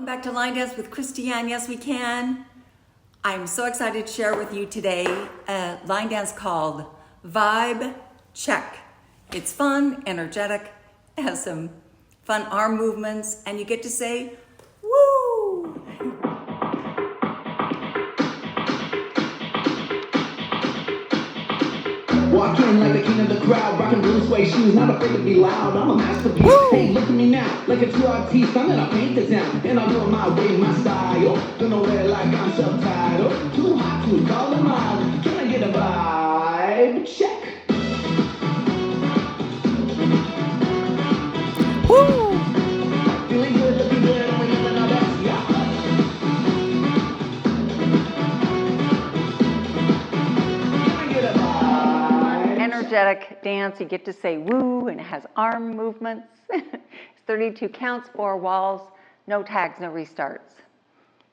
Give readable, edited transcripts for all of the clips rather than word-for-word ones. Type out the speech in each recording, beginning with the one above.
back to Line Dance with Christiane. Yes, we can. I'm so excited to share with you today a line dance called Vibe Check. It's fun, energetic, it has some fun arm movements, and you get to say, woo! Walk in like the king of the crowd, rocking blue suede shoes, not afraid to be loud. I'm a masterpiece. Woo! Hey, look at me now, like a true artiste. I'm gonna paint the town, and I'll do it my way, my style. Gonna wear it like I'm subtitled. Too hot to call them out. Can I get a vibe check? Woo! Feeling good, looking good, I'm yelling our best, yeah. Can I get a vibe? Energetic dance, you get to say woo, and it has arm movements. It's 32 counts, 4 walls, no tags, no restarts.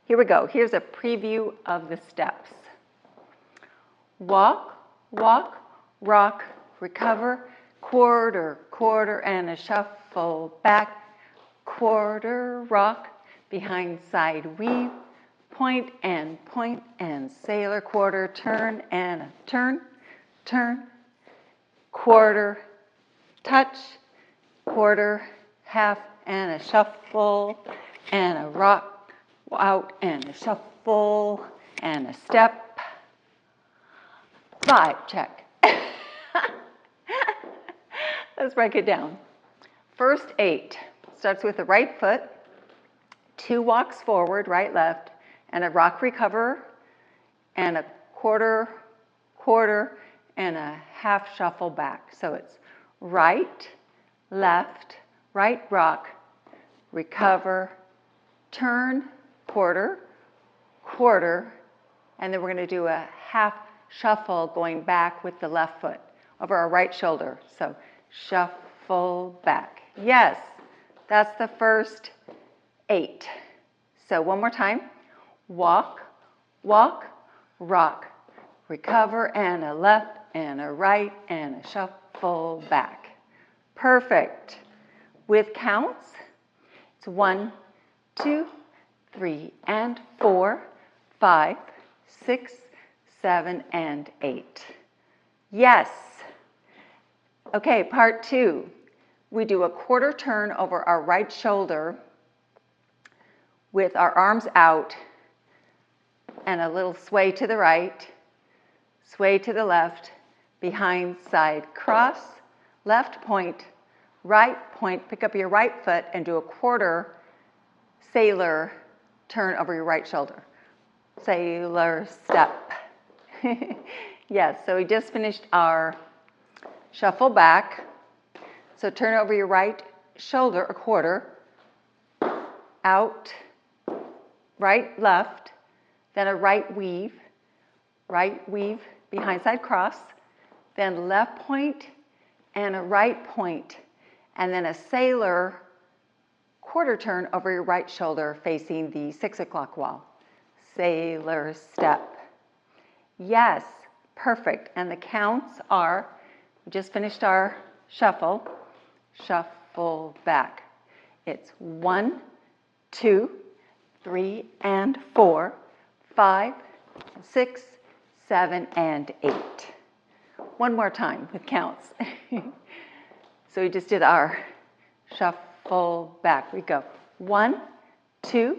Here we go. Here's a preview of the steps. Walk, walk, rock, recover, quarter, quarter, and a shuffle back, quarter, rock, behind side weave, point and sailor, quarter, turn, and a turn, turn, quarter, touch, quarter, half, and a shuffle, and a rock, out, and a shuffle, and a step. Vibe check. Let's break it down. First 8 starts with the right foot, 2 walks forward, right, left, and a rock recover, and a quarter, quarter, and a half shuffle back. So it's right, left, right rock, recover, turn, quarter, quarter, and then we're going to do a half shuffle going back with the left foot over our right shoulder. So shuffle back. Yes, that's the first 8. So one more time. Walk, walk, rock, recover, and a left, and a right, and a shuffle back. Perfect. With counts, it's 1, 2, 3, and 4, 5, 6, 7, and 8. Yes. Okay, part 2. We do a quarter turn over our right shoulder with our arms out and a little sway to the right, sway to the left, behind side cross, left point, right point, pick up your right foot and do a quarter sailor turn over your right shoulder. Sailor step. Yes, so we just finished our shuffle back. So turn over your right shoulder a quarter, out, right, left, then a right weave, behind side cross, then left point and a right point, and then a sailor quarter turn over your right shoulder facing the 6 o'clock wall. Sailor step. Yes, perfect. And the counts are, we just finished our shuffle, shuffle back. It's 1, 2, 3, and 4, 5, 6, 7, and 8. One more time with counts. So we just did our shuffle back. We go 1, 2,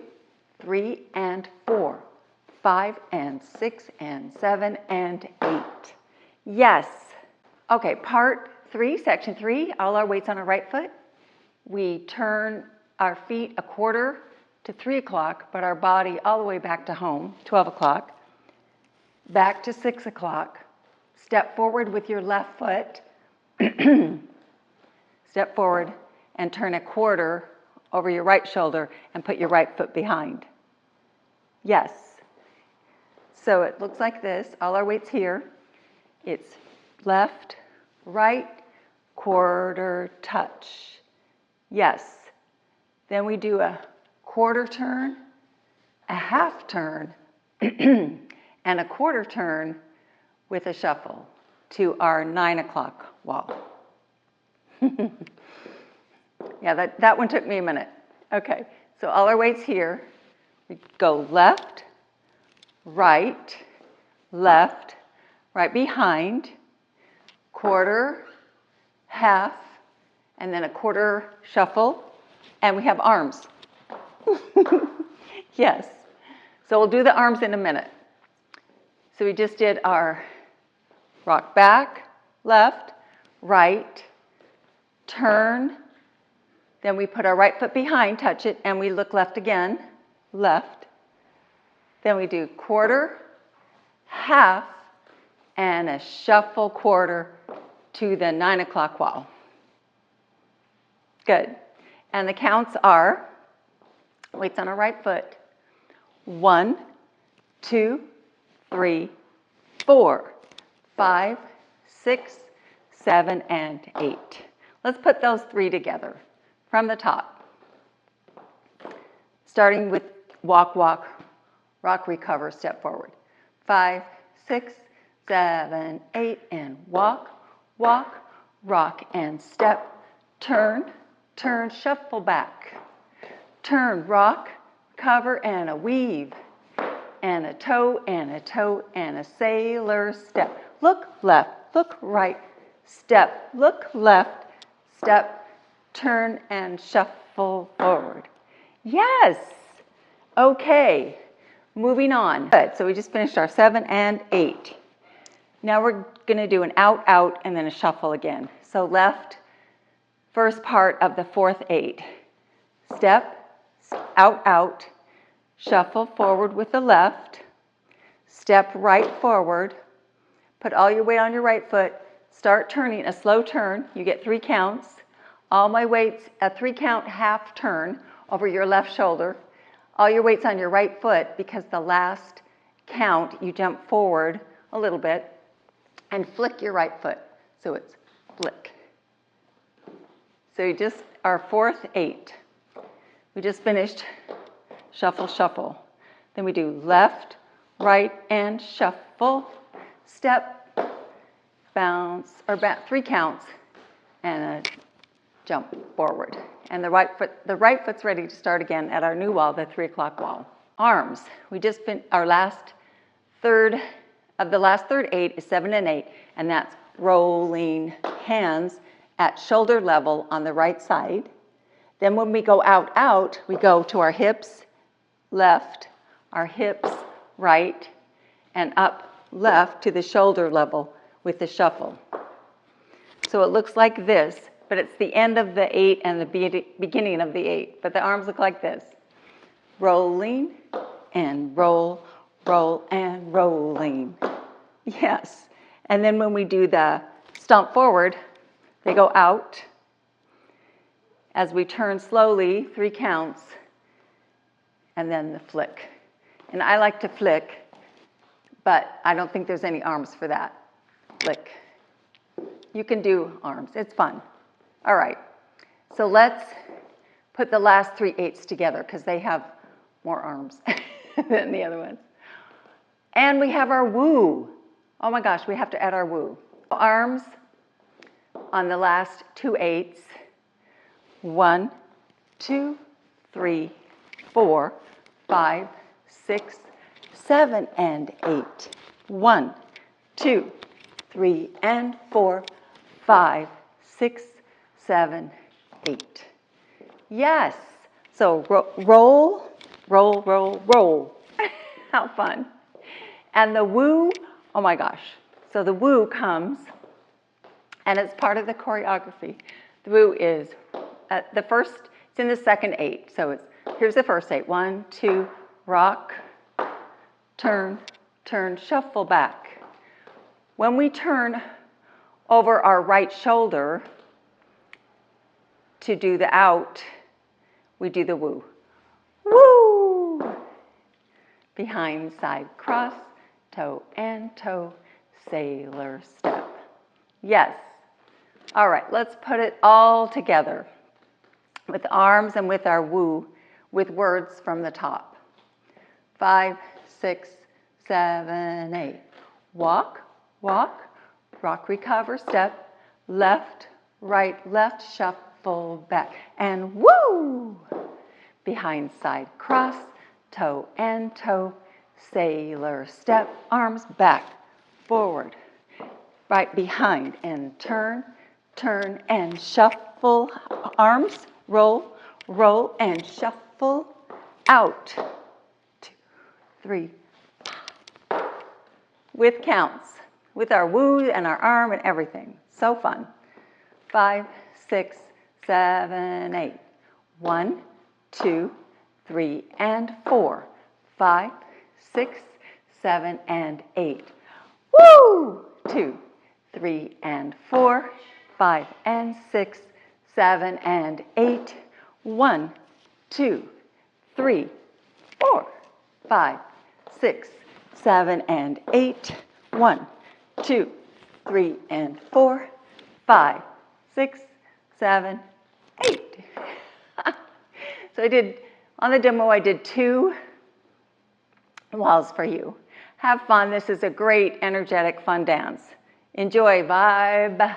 3, and 4, 5, and 6, and 7, and 8. Yes. Okay, part 3, section 3, all our weights on our right foot. We turn our feet a quarter to 3 o'clock, but our body all the way back to home, 12 o'clock, back to 6 o'clock. Step forward with your left foot. Step forward and turn a quarter over your right shoulder and put your right foot behind. Yes. So it looks like this. All our weights here. It's left, right, quarter, touch. Yes. Then we do a quarter turn, a half turn, and a quarter turn with a shuffle to our 9 o'clock wall. Yeah, that one took me a minute. Okay, So all our weight's here. We go left, right, left, right behind, quarter, half, and then a quarter shuffle, and we have arms. Yes. So we'll do the arms in a minute. So we just did our rock back, left, right, turn, then we put our right foot behind, touch it, and we look left again, left. Then we do quarter, half, and a shuffle quarter to the 9 o'clock wall. Good. And the counts are, weights on our right foot, 1, 2, 3, 4, 5, 6, 7, and 8. Let's put those 3 together from the top. Starting with walk, walk, rock, recover, step forward. 5, 6, 7, 8, and walk, walk, rock, and step, turn, turn, shuffle back, turn, rock, cover, and a weave, and a toe, and a toe, and a sailor step. Look left, look right, step, look left, step, turn, and shuffle forward. Yes. Okay. Moving on. Good. So we just finished our 7 and 8. Now we're going to do an out, out, and then a shuffle again. So left, first part of the 4th 8. Step, out, out, shuffle forward with the left, step right forward, put all your weight on your right foot, start turning a slow turn. You get 3 counts. All my weight's a 3 count half turn over your left shoulder. All your weight's on your right foot because the last count you jump forward a little bit and flick your right foot. So it's flick. So you just, our 4th 8. We just finished shuffle, shuffle. Then we do left, right, and shuffle, step, bounce, or 3 counts, and a jump forward. And the right foot's ready to start again at our new wall, the 3 o'clock wall. Arms. We just finished our last third of the last third 8 is 7 and 8, and that's rolling hands at shoulder level on the right side. Then when we go out, out, we go to our hips, left, our hips, right, and up left to the shoulder level with the shuffle. So it looks like this, but it's the end of the 8 and the beginning of the 8. But the arms look like this. Rolling and roll, roll and rolling. Yes. And then when we do the stomp forward, they go out. As we turn slowly, 3 counts, and then the flick. And I like to flick, but I don't think there's any arms for that. Flick. You can do arms. It's fun. All right. So let's put the last 3 8s together because they have more arms than the other ones. And we have our woo. Oh my gosh, we have to add our woo. Arms on the last 2 8s. 1, 2, 3, 4, 5, 6, 7, and 8. 1, 2, 3, and 4, 5, 6, 7, 8. Yes. So roll, roll, roll, roll. How fun. And the woo, oh my gosh. So the woo comes, and it's part of the choreography. The woo is the first, it's in the second 8. So it's, here's the first 8. 1, 2, rock, turn, turn, shuffle back. When we turn over our right shoulder to do the out, we do the woo. Woo! Behind, side, cross, toe and toe, sailor step. Yes. All right, let's put it all together with arms and with our woo, with words from the top. 5, 6, 7, 8. Walk, walk, rock, recover, step, left, right, left, shuffle back, and woo! behind side cross, toe and toe, sailor step, arms back, forward, right behind and turn, turn and shuffle, arms, roll, roll and shuffle, out, 2, 3, with counts, with our woo and our arm and everything. So fun. 5, 6, 7, 8. 1, 2, 3, and 4. 5, 6, 7, and 8. Woo! 2, 3, and 4. 5 and 6, 7 and 8. 1, 2, 3, 4, 5, 6, 7 and 8. 1, 2, 3, and 4, 5, 6, 7, 8. So I did, on the demo, I did 2 walls for you. Have fun. This is a great, energetic, fun dance. Enjoy. Vibe.